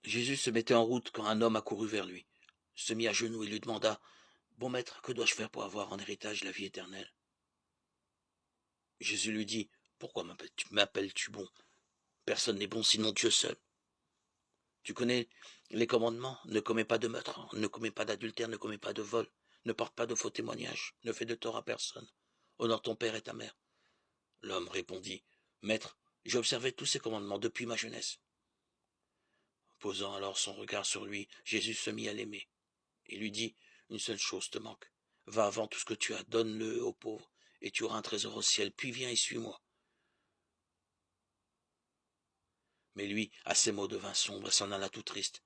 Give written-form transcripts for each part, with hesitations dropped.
Jésus se mettait en route quand un homme accourut vers lui, se mit à genoux et lui demanda « Bon maître, que dois-je faire pour avoir en héritage la vie éternelle ?» Jésus lui dit « Pourquoi m'appelles-tu bon? Personne n'est bon sinon Dieu seul. Tu connais les commandements, ne commets pas de meurtre, ne commets pas d'adultère, ne commets pas de vol, ne porte pas de faux témoignages, ne fais de tort à personne, honore ton père et ta mère. » L'homme répondit « Maître, j'ai observé tous ces commandements depuis ma jeunesse. » Posant alors son regard sur lui, Jésus se mit à l'aimer et lui dit « Une seule chose te manque. Va, vends tout ce que tu as, donne-le aux pauvres, et tu auras un trésor au ciel, puis viens et suis-moi. » Mais lui, à ces mots, devint sombre et s'en alla tout triste,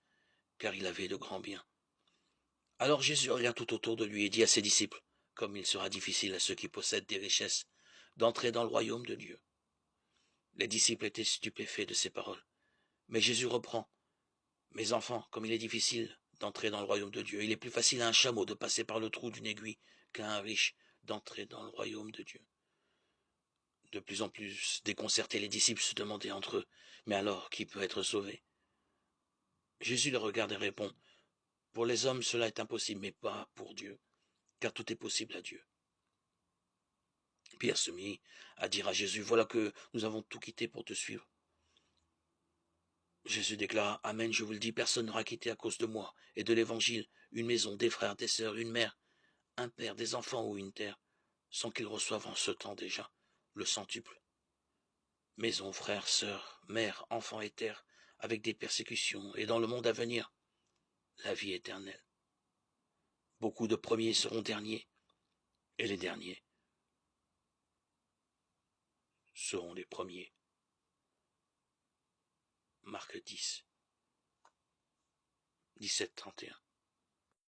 car il avait de grands biens. Alors Jésus regarda tout autour de lui et dit à ses disciples, comme il sera difficile à ceux qui possèdent des richesses d'entrer dans le royaume de Dieu. Les disciples étaient stupéfaits de ces paroles. Mais Jésus reprend, mes enfants, comme il est difficile d'entrer dans le royaume de Dieu, il est plus facile à un chameau de passer par le trou d'une aiguille qu'à un riche d'entrer dans le royaume de Dieu. De plus en plus déconcertés, les disciples se demandaient entre eux, mais alors, qui peut être sauvé? Jésus les regarde et répond, pour les hommes cela est impossible, mais pas pour Dieu, car tout est possible à Dieu. Pierre se mit à dire à Jésus, voilà que nous avons tout quitté pour te suivre. Jésus déclara, amen, je vous le dis, personne n'aura quitté à cause de moi et de l'évangile une maison, des frères, des sœurs, une mère, un père, des enfants ou une terre, sans qu'ils reçoivent en ce temps déjà le centuple. Maison, frères, sœurs, mère, enfants et terre, avec des persécutions, et dans le monde à venir, la vie éternelle. Beaucoup de premiers seront derniers, et les derniers seront les premiers. Marc 10, 17, 31.